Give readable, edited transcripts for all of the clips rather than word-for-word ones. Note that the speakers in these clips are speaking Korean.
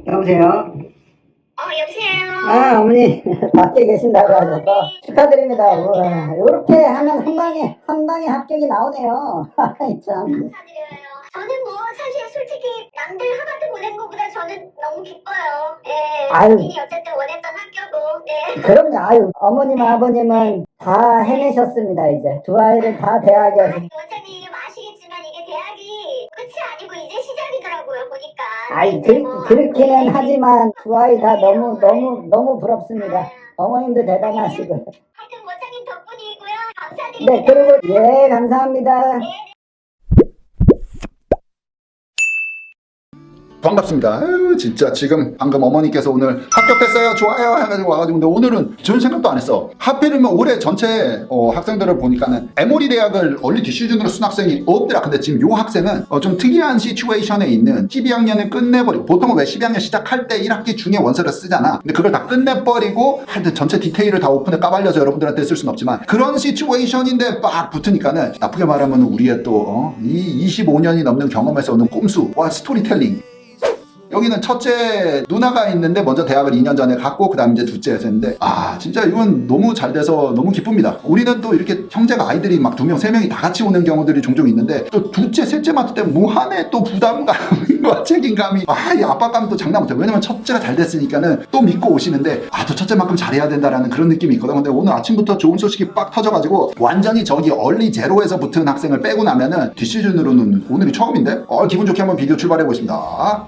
여보세요? 여보세요? 아, 어머니, 밖에 계신다고 하셔서 축하드립니다. 이렇게 하면 한 방에 합격이 나오네요. 참. 감사드려요. 저는 뭐 사실 솔직히 남들 학원도 보낸 것보다 저는 너무 기뻐요. 예, 아유. 본인이 어쨌든 원했던 학교고. 네. 그럼요. 아유, 어머님, 아버님은 다 해내셨습니다, 이제. 두 아이를 다 대학에. 원장님 아시겠지만 이게 대학이 끝이 아니고 이제 시작이더라고요, 보니까. 아이, 이제 뭐, 그렇기는 네. 하지만 두 아이 다 너무 부럽습니다. 어머님도 대단하시고. 하여튼 원장님 덕분이고요. 감사드립니다. 네, 그리고, 예, 감사합니다. 반갑습니다. 아유, 진짜 지금 방금 어머니께서 오늘 합격됐어요 좋아요 해가지고 와가지고 근데 오늘은 전 생각도 안 했어. 하필이면 올해 전체 학생들을 보니까는 에모리 대학을 얼리 디시즌으로 쓴 학생이 없더라. 근데 지금 요 학생은 좀 특이한 시츄에이션에 있는 12학년을 끝내버리고, 보통은 왜 12학년 시작할 때 1학기 중에 원서를 쓰잖아. 근데 그걸 다 끝내버리고 하여튼 전체 디테일을 다 오픈에 까발려서 여러분들한테 쓸 수는 없지만 그런 시츄에이션인데 빡 붙으니까는 나쁘게 말하면 우리의 또 이 25년이 넘는 경험에서 오는 꼼수와 스토리텔링. 여기는 첫째 누나가 있는데 먼저 대학을 2년 전에 갔고 그 다음 이제 둘째에서 했는데 진짜 이건 너무 잘 돼서 너무 기쁩니다. 우리는 또 이렇게 형제가 아이들이 막 2명 3명이 다 같이 오는 경우들이 종종 있는데 또 둘째 셋째 맡을 때 무한의 또 부담감과 책임감이 이 압박감이 또 장난 못해요. 왜냐면 첫째가 잘 됐으니까는 또 믿고 오시는데 또 첫째만큼 잘해야 된다라는 그런 느낌이 있거든. 근데 오늘 아침부터 좋은 소식이 빡 터져가지고 완전히 저기 얼리 제로에서 붙은 학생을 빼고 나면은 디시즌으로는 오늘이 처음인데 기분 좋게 한번 비디오 출발해 보겠습니다.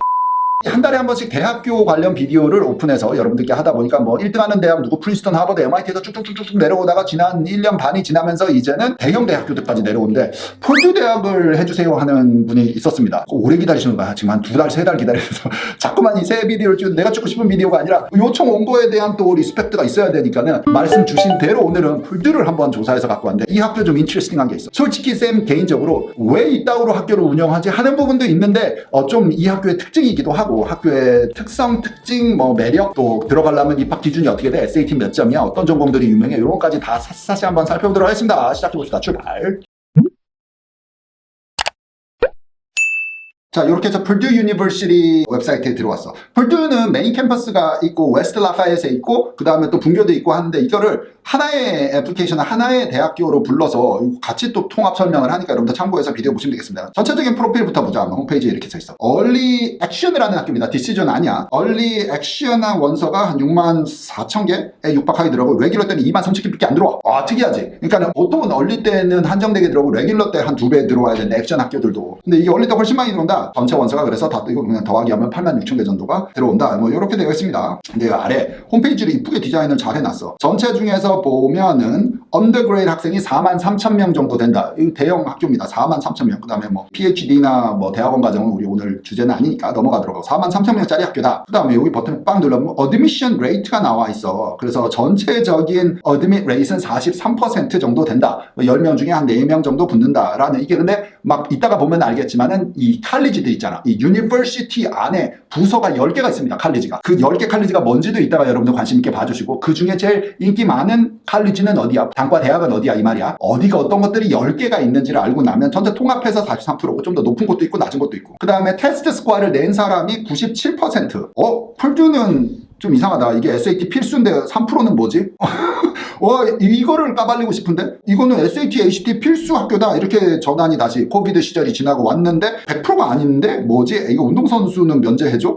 한 달에 한 번씩 대학교 관련 비디오를 오픈해서 여러분들께 하다 보니까 뭐 1등하는 대학 누구 프린스턴, 하버드, MIT에서 쭉쭉쭉쭉 내려오다가 지난 1년 반이 지나면서 이제는 대형 대학교들까지 내려오는데 폴듀 대학을 해주세요 하는 분이 있었습니다. 오래 기다리시는 거야. 지금 한 2달, 3달 기다려서 자꾸만 이 새 비디오를 찍고 내가 찍고 싶은 비디오가 아니라 요청 온 거에 대한 또 리스펙트가 있어야 되니까는 말씀 주신 대로 오늘은 폴듀를 한번 조사해서 갖고 왔는데 이 학교 좀 인트레스팅한 게 있어. 솔직히 쌤 개인적으로 왜 이따구로 학교를 운영하지 하는 부분도 있는데 좀 이 학교의 특징이기도 하고 학교의 특성, 특징, 매력 또 들어가려면 입학 기준이 어떻게 돼? SAT 몇 점이야? 어떤 전공들이 유명해? 이런 것까지 다 사시 한번 살펴보도록 하겠습니다. 시작해봅시다. 출발! 자, 이렇게 해서 폴듀 유니버시티 웹사이트에 들어왔어. 폴듀는 메인 캠퍼스가 있고 웨스트 라파엣에 있고 그 다음에 또 분교도 있고 하는데 이거를 하나의 애플리케이션, 하나의 대학교로 불러서 같이 또 통합 설명을 하니까 여러분들 참고해서 비디오 보시면 되겠습니다. 전체적인 프로필부터 보자. 홈페이지에 이렇게 써 있어. 얼리 액션을 하는 학교입니다. 디시전 아니야. 얼리 액션한 원서가 한 64,000개에 육박하게 들어오고 레귤러 때는 23,000개밖에 안 들어와. 특이하지? 그러니까 보통은 얼리 때는 한정되게 들어오고 레귤러 때 한 2배 들어와야 되는데 액션 학교들도. 근데 이게 얼리 때 훨씬 많이 들어온다. 전체 원서가 그래서 다 이거 그냥 더하기 하면 86,000개 정도가 들어온다. 이렇게 되어 있습니다. 근데 아래 홈페이지를 이쁘게 디자인을 잘 해놨어. 전체 중에서 보면은 언더그레이드 학생이 43,000명 정도 된다. 이 대형 학교입니다. 43,000명. 그 다음에 PhD나 대학원 과정은 우리 오늘 주제는 아니니까 넘어가도록 하고 43,000명짜리 학교다. 그 다음에 여기 버튼을 빵 누르면 어드미션 레이트가 나와 있어. 그래서 전체적인 어드밋 레이트는 43% 정도 된다. 10명 중에 한 4명 정도 붙는다라는 이게 근데 막 이따가 보면 알겠지만은 이 칼리지들 있잖아. 이 유니버시티 안에 부서가 10개가 있습니다. 칼리지가. 그 10개 칼리지가 뭔지도 이따가 여러분들 관심 있게 봐주시고 그 중에 제일 인기 많은 칼리지는 어디야? 단과 대학은 어디야? 이 말이야. 어디가 어떤 것들이 10개가 있는지를 알고 나면 전체 통합해서 43%고 좀 더 높은 것도 있고 낮은 것도 있고 그 다음에 테스트 스코어를 낸 사람이 97%. 폴듀는 좀 이상하다. 이게 SAT 필수인데 3%는 뭐지? 이거를 까발리고 싶은데 이거는 SAT, ACT 필수 학교다 이렇게 전환이 다시 코비드 시절이 지나고 왔는데 100%가 아닌데 뭐지? 이거 운동선수는 면제해줘?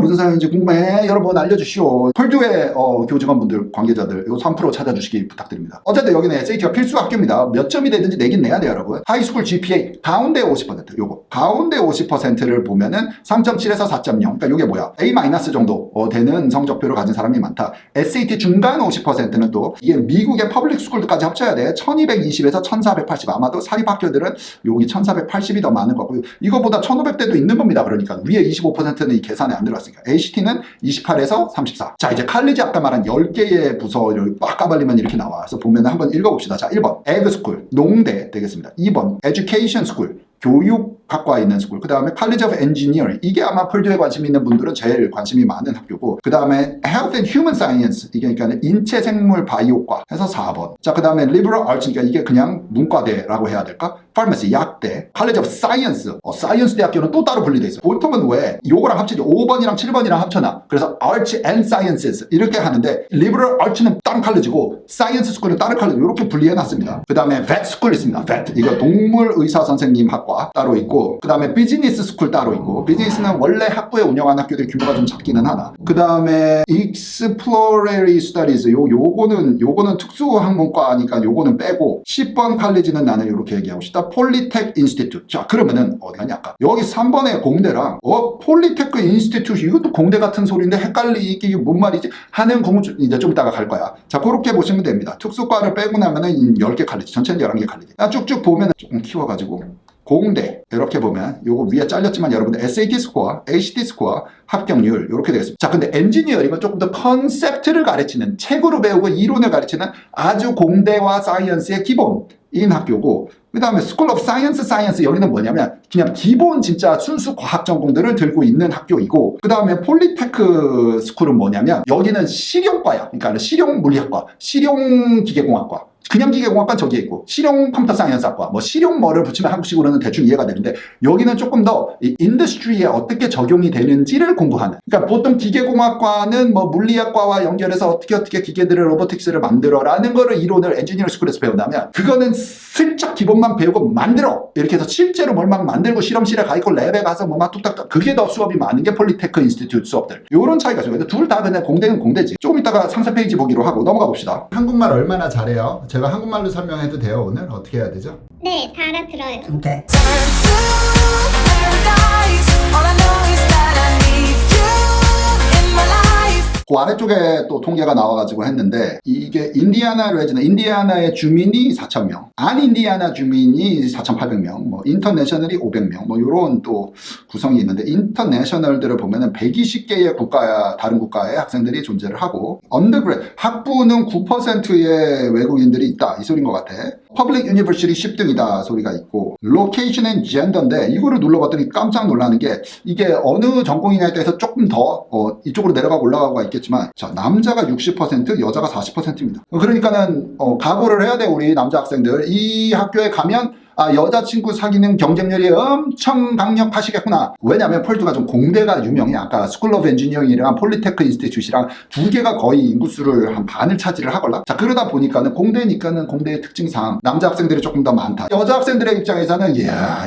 무슨 사연인지 궁금해. 여러분 알려주시오. 폴듀의 교직원분들, 관계자들 요 3% 찾아주시기 부탁드립니다. 어쨌든 여기는 SAT가 필수 학교입니다. 몇 점이 되든지 내긴 내야 돼요 여러분. 하이스쿨 GPA 가운데 50% 요거 가운데 50%를 보면은 3.7에서 4.0 그러니까 요게 뭐야? A- 정도 되는 성적표를 가진 사람이 많다. SAT 중간 50%는 또 이게 미국의 퍼블릭 스쿨까지 합쳐야 돼. 1220에서 1480 아마도 사립학교들은 여기 1480이 더 많을 것 같고요. 이거보다 1500대도 있는 겁니다. 그러니까 위에 25%는 이 계산에 안 들어갔으니까 ACT는 28에서 34. 자 이제 칼리지 아까 말한 10개의 부서를 빡 까발리면 이렇게 나와. 그래서 보면 한번 읽어봅시다. 자 1번 에그스쿨 농대 되겠습니다. 2번 에듀케이션 스쿨 교육 학과에 있는 스쿨. 그 다음에 College of Engineering. 이게 아마 펄듀에 관심 있는 분들은 제일 관심이 많은 학교고. 그 다음에 Health and Human Science. 이게 그러니까 인체 생물 바이오과 해서 4번. 자, 그 다음에 Liberal Arts. 그러니까 이게 그냥 문과대라고 해야 될까? Pharmacy, 약대. College of Science. 사이언스 대학교는 또 따로 분리돼 있어. 보통은 왜 요거랑 합치지 5번이랑 7번이랑 합쳐놔. 그래서 Arts and Sciences 이렇게 하는데 Liberal Arts는 다른 칼리지고 Science School은 다른 칼리지 이렇게 분리해놨습니다. 그 다음에 Vet School 있습니다. Vet. 이거 동물 의사 선생님 학과 따로 있고 그 다음에 Business School 따로 있고 비즈니스는 원래 학부에 운영하는 학교들 규모가 좀 작기는 하나. 그 다음에 Exploratory Studies 요거는 특수학문과니까 요거는 빼고 10번 칼리지는 나는 이렇게 얘기하고 싶다. 폴리텍 인스티튜트. 자, 그러면은 어디 가냐 아까 여기 3번에 공대랑 폴리테크 인스티튜트 이것도 공대 같은 소리인데 헷갈리기 뭔 말이지 하는 공부 이제 좀 이따가 갈 거야. 자, 그렇게 보시면 됩니다. 특수과를 빼고 나면은 10개 칼리지, 전체는 11개 칼리지. 쭉쭉 보면 조금 키워가지고 공대 이렇게 보면 요거 위에 잘렸지만 여러분들 SAT 스코어, ACT 스코어, 합격률 이렇게 되겠습니다. 자, 근데 엔지니어링은 조금 더 컨셉트를 가르치는 책으로 배우고 이론을 가르치는 아주 공대와 사이언스의 기본인 학교고 그 다음에 스쿨 오브 사이언스 여기는 뭐냐면 그냥 기본 진짜 순수 과학 전공들을 들고 있는 학교이고 그 다음에 폴리테크 스쿨은 뭐냐면 여기는 실용과야. 그러니까 실용 물리학과, 실용 기계공학과 그냥 기계공학과 저기에 있고 실용 컴퓨터 사이언스학과 뭐 실용 뭐를 붙이면 한국식으로는 대충 이해가 되는데 여기는 조금 더 이 인더스트리에 어떻게 적용이 되는지를 공부하는 그러니까 보통 기계공학과는 뭐 물리학과와 연결해서 어떻게 기계들을 로보틱스를 만들어라는 거를 이론을 엔지니어 스쿨에서 배운다면 그거는 슬쩍 기본만 배우고 만들어 이렇게 해서 실제로 뭘 막 만들고 실험실에 가 있고 랩에 가서 뭐 막 뚝딱딱 그게 더 수업이 많은 게 폴리테크 인스티튜트 수업들 요런 차이가 있어요. 둘 다 그냥 공대는 공대지. 조금 이따가 상세 페이지 보기로 하고 넘어가 봅시다. 한국말 얼마나 잘해요? 제가 한국말로 설명해도 돼요 오늘? 어떻게 해야 되죠? 네, 다 알아들어요. 오케이. 그 아래쪽에 또 통계가 나와가지고 했는데 이게 인디아나의 주민이 4,000명, 안 인디아나 주민이 4,800명, 뭐 인터내셔널이 500명, 뭐 이런 또 구성이 있는데 인터내셔널들을 보면은 120개의 다른 국가의 학생들이 존재를 하고 언더그레드 학부는 9%의 외국인들이 있다 이 소린 것 같아. 퍼블릭 유니버시티 10등이다 소리가 있고 로케이션 앤 젠더인데 이거를 눌러봤더니 깜짝 놀라는 게 이게 어느 전공이냐에 따라서 조금 더 이쪽으로 내려가고 올라가고가 있겠지만 자 남자가 60% 여자가 40%입니다. 그러니까는 각오를 해야 돼 우리 남자 학생들 이 학교에 가면 여자친구 사귀는 경쟁률이 엄청 강력하시겠구나. 왜냐면 펄듀가 좀 공대가 유명해. 아까 스쿨 오브 엔지니어링이랑 폴리테크 인스티튜트랑 두 개가 거의 인구수를 한 반을 차지를 하걸라. 자, 그러다 보니까는 공대니까는 공대의 특징상 남자 학생들이 조금 더 많다. 여자 학생들의 입장에서는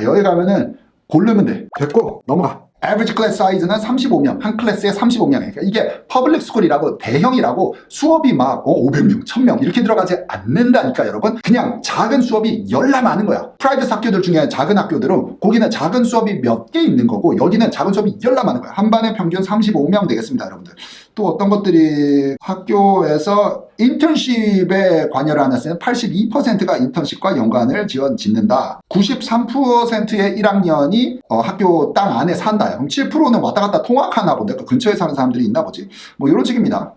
여기 가면은 고르면 돼. 됐고 넘어가. average class size는 35명, 한 클래스에 35명. 그러니까 이게 퍼블릭 스쿨이라고 대형이라고 수업이 막 500명, 1000명 이렇게 들어가지 않는다니까 여러분. 그냥 작은 수업이 열나 많은 거야. 프라이빗 학교들 중에 작은 학교들은 거기는 작은 수업이 몇 개 있는 거고 여기는 작은 수업이 열나 많은 거야. 한 반에 평균 35명 되겠습니다, 여러분들. 또 어떤 것들이 학교에서 인턴십에 관여를 하는 학생은 82%가 인턴십과 연관을 짓는다. 93%의 1학년이 학교 땅 안에 산다. 그럼 7%는 왔다 갔다 통학하나 본데 그 근처에 사는 사람들이 있나 보지. 뭐 이런 식입니다.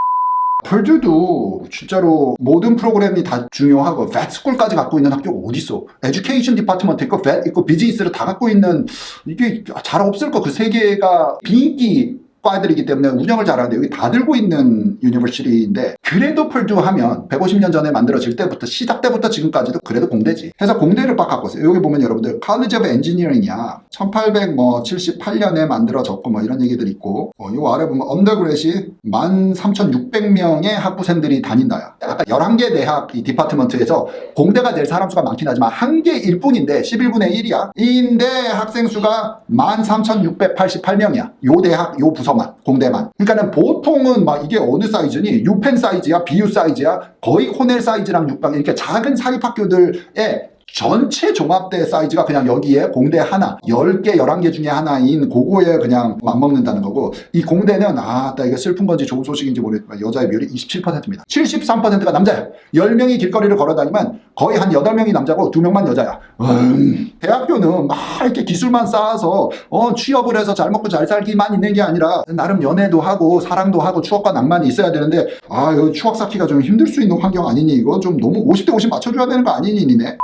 펄듀도 진짜로 모든 프로그램이 다 중요하고 vet스쿨까지 갖고 있는 학교가 어딨어. 에듀케이션 디파트먼트 있고 vet 있고 비즈니스를 다 갖고 있는 이게 잘 없을 거 그 세 개가 비인기 과들이기 때문에 운영을 잘하는데 여기 다 들고 있는 유니버시티인데 그래도 펄듀 하면 150년 전에 만들어질 때부터 시작 때부터 지금까지도 그래도 공대지. 해서 공대를 빡 갖고 있어요. 여기 보면 여러분들 College of Engineering이야. 1878년에 만들어졌고 뭐 이런 얘기들 있고 요 아래 보면 언더그레시 13,600명의 학부생들이 다닌다야. 아까 11개 대학 이 디파트먼트에서 공대가 낼 사람 수가 많긴 하지만 한 개일 뿐인데 11분의 1이야. 인데 학생 수가 13,688명이야. 요 대학 요 부서 공대만. 그러니까는 보통은 막 이게 어느 사이즈니 유펜 사이즈야, BU 사이즈야, 거의 코넬 사이즈랑 육박 이렇게 작은 사립학교들의 전체 종합대 사이즈가 그냥 여기에 공대 하나 10개 11개 중에 하나인 그거에 그냥 맞먹는다는 거고 이 공대는 나 이게 슬픈 건지 좋은 소식인지 모르겠지만 여자의 비율이 27%입니다. 73%가 남자야. 10명이 길거리를 걸어다니면 거의 한 8명이 남자고 2명만 여자야. 대학교는 막 이렇게 기술만 쌓아서 취업을 해서 잘 먹고 잘 살기만 있는 게 아니라 나름 연애도 하고 사랑도 하고 추억과 낭만이 있어야 되는데 이거 추억 쌓기가 좀 힘들 수 있는 환경 아니니 이거 좀 너무 50대 50 맞춰줘야 되는 거 아니니 니네.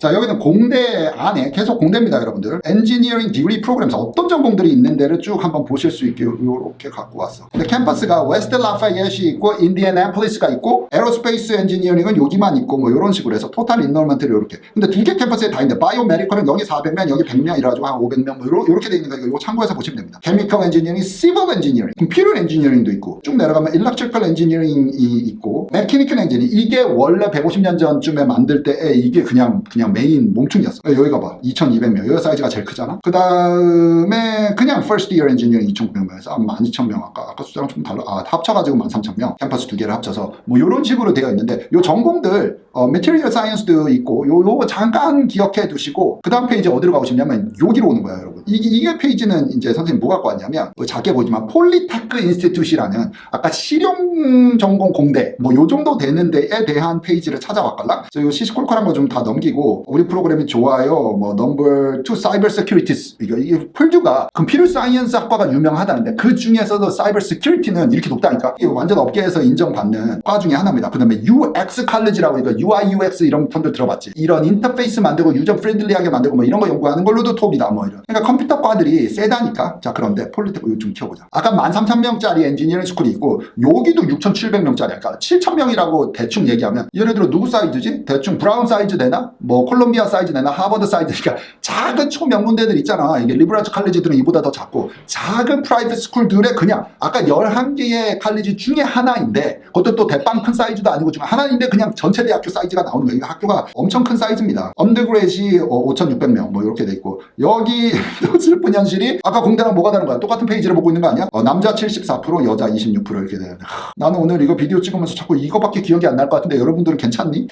자, 여기는 공대 안에 계속 공대입니다, 여러분들. 엔지니어링 디그리 프로그램에서 어떤 전공들이 있는 데를 쭉 한번 보실 수 있게 이렇게 갖고 왔어. 근데 캠퍼스가 웨스트 라파이엇이 있고 인디애나폴리스가 있고 에어로스페이스 엔지니어링은 여기만 있고 뭐 이런 식으로 해서 토탈 인롤먼트를 이렇게. 근데 두 개 캠퍼스에 다 있는데 바이오메디컬은 여기 400명, 여기 100명 이래가지고 한 500명 뭐 이렇게 돼 있는 거 이거 참고해서 보시면 됩니다. 케미컬 엔지니어링, 시빌 엔지니어링, 컴퓨터 엔지니어링도 있고 쭉 내려가면 일렉트리컬 엔지니어링이 있고 메케니컬 엔지니어링. 이게 원래 150년 전쯤에 만들 때에 이게 그냥 메인 몸충이었어. 여기가 봐. 2200명. 여기 사이즈가 제일 크잖아. 그 다음에 그냥 first year engineering 2900명에서 12000명. 아까 숫자랑 좀 달라. 합쳐가지고 13000명. 캠퍼스 두 개를 합쳐서 뭐 이런 식으로 되어 있는데 요 전공들 material science도 있고 요거 잠깐 기억해 두시고 그 다음 페이지 어디로 가고 싶냐면 여기로 오는 거야, 여러분. 이게 페이지는 이제 선생님 뭐 갖고 왔냐면 작게 보지만 폴리테크 인스티튜트라는 아까 실용 전공 공대 뭐 요 정도 되는 데에 대한 페이지를 찾아왔걸라. 그래서 요 시시콜콜한 거 좀 다 넘기고 우리 프로그램이 좋아요. 뭐 넘버 2 사이버 세큐리티스 이게 펄듀가 컴퓨터 사이언스 학과가 유명하다는데 그 중에서도 사이버 세큐리티는 이렇게 높다니까. 이게 완전 업계에서 인정받는 과 중에 하나입니다. 그 다음에 UX 칼리지라고 이거 UI UX 이런 턴들 들어봤지. 이런 인터페이스 만들고 유저 프렌들리하게 만들고 뭐 이런 거 연구하는 걸로도 톱이다 뭐 이런. 그러니까 컴퓨터 과들이 세다니까. 자, 그런데 폴리테크 이거 좀 키워보자. 아까 13,000명짜리 엔지니어링 스쿨이 있고 여기도 6,700명짜리니까 7,000명이라고 대충 얘기하면 예를 들어 누구 사이즈지? 대충 브라운 사이즈 되나? 뭐 콜롬비아 사이즈 되나? 하버드 사이즈. 그러니까 작은 초명문대들 있잖아. 이게 리버럴 칼리지들은 이보다 더 작고 작은 프라이빗 스쿨들의 그냥 아까 11개의 칼리지 중에 하나인데 그것도 또 대빵 큰 사이즈도 아니고 중 하나인데 그냥 전체 대학교 사이즈가 나오는 거예요. 학교가 엄청 큰 사이즈입니다. 언더그레이지 5,600명 뭐 이렇게 돼 있고 여기 또 슬픈 현실이 아까 공대랑 뭐가 다른 거야? 똑같은 페이지를 보고 있는 거 아니야? 남자 74% 여자 26% 이렇게 되는데 나는 오늘 이거 비디오 찍으면서 자꾸 이거밖에 기억이 안 날 것 같은데 여러분들은 괜찮니?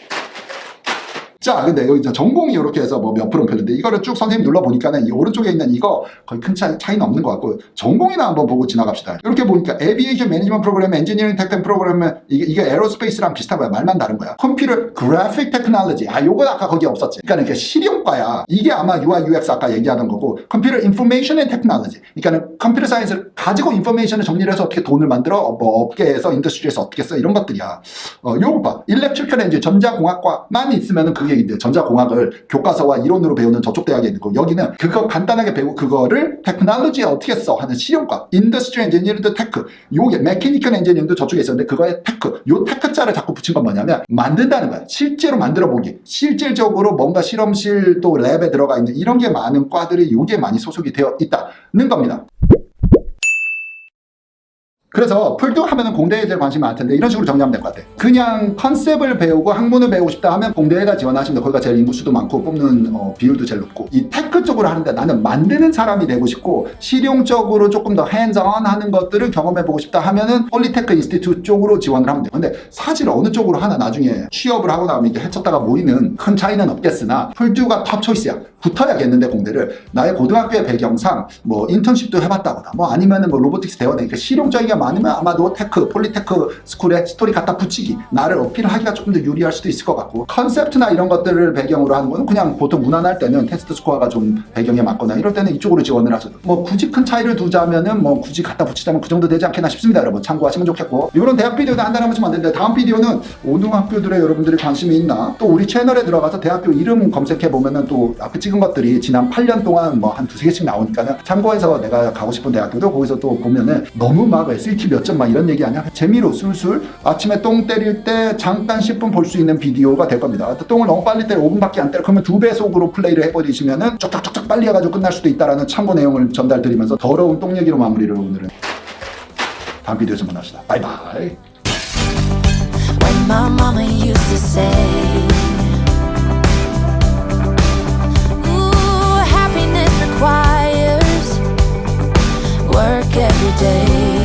자, 근데 여기 전공이 이렇게 해서 뭐 몇 프로 표는데 이거를 쭉 선생님 눌러보니까는 이 오른쪽에 있는 이거 거의 큰 차이는 없는 것 같고 전공이나 한번 보고 지나갑시다. 이렇게 보니까 에비에이션 매니지먼트 프로그램, 엔지니어링 테크 프로그램은 이게 에어로스페이스랑 비슷한 거야. 말만 다른 거야. 컴퓨터 그래픽 테크놀로지. 요건 아까 거기 없었지. 그러니까 이게 실용과야. 이게 아마 UI UX 아까 얘기하던 거고 컴퓨터 인포메이션 앤 테크놀로지. 그러니까 컴퓨터 사이언스를 가지고 인포메이션을 정리를 해서 어떻게 돈을 만들어 뭐 업계에서 인더스트리에서 어떻게 써 이런 것들이야. 요거 봐. 일렉트리컬 엔진 전자공학과만 있으면은 그게 얘기인데 전자공학을 교과서와 이론으로 배우는 저쪽 대학에 있는 거 여기는 그거 간단하게 배우고 그거를 테크놀로지에 어떻게 써 하는 실용과 인더스트리 엔지니어링도 테크 요게 메케니컬 엔지니어링도 저쪽에 있었는데 그거에 테크 요 테크자를 자꾸 붙인 건 뭐냐면 만든다는 거야. 실제로 만들어 보기 실질적으로 뭔가 실험실 또 랩에 들어가 있는 이런 게 많은 과들이 요게 많이 소속이 되어 있다는 겁니다. 그래서 펄듀 하면은 공대에 제일 관심이 많을 텐데 이런 식으로 정리하면 될 것 같아. 그냥 컨셉을 배우고 학문을 배우고 싶다 하면 공대에다 지원하시면 돼. 거기가 제일 인구수도 많고 뽑는 비율도 제일 높고 이 테크 쪽으로 하는데 나는 만드는 사람이 되고 싶고 실용적으로 조금 더 핸즈온 하는 것들을 경험해보고 싶다 하면은 폴리테크 인스티튜트 쪽으로 지원을 하면 돼. 근데 사실 어느 쪽으로 하나 나중에 취업을 하고 나면 이게 해쳤다가 모이는 큰 차이는 없겠으나 펄듀가 탑 초이스야. 붙어야겠는데 공대를 나의 고등학교의 배경상 뭐 인턴십도 해봤다거나 뭐 아니면은 뭐 로보틱스 대원에 실용적인 게 많으면 아마도 테크, 폴리테크 스쿨에 스토리 갖다 붙이기 나를 어필하기가 조금 더 유리할 수도 있을 것 같고 컨셉트나 이런 것들을 배경으로 하는 거는 그냥 보통 무난할 때는 테스트 스코어가 좀 배경에 맞거나 이럴 때는 이쪽으로 지원을 하셔도 뭐 굳이 큰 차이를 두자면은 뭐 굳이 갖다 붙이자면 그 정도 되지 않겠나 싶습니다. 여러분 참고하시면 좋겠고 이런 대학 비디오도 한 달에 한 번씩 만드는데 다음 비디오는 어느 학교들에 여러분들이 관심이 있나 또 우리 채널에 들어가서 대학교 이름 검색해보면은 또 앞에 찍은 것들이 지난 8년 동안 뭐 한 두세 개씩 나오니까는 참고해서 내가 가고 싶은 대학교도 거기서 또 보면은 너무 막 SAT 몇 점 막 이런 얘기 아니야? 재미로 술술 아침에 똥 때릴 때 잠깐 10분 볼 수 있는 비디오가 될 겁니다. 똥을 너무 빨리 때려 5분밖에 안 때려 그러면 2배속으로 플레이를 해버리시면은 쪽쪽쪽쪽 빨리 해가지고 끝날 수도 있다라는 참고 내용을 전달드리면서 더러운 똥 얘기로 마무리를 오늘은 다음 비디오에서 만납시다. 바이바이. When my mama used to say, ooh, happiness requires work every day.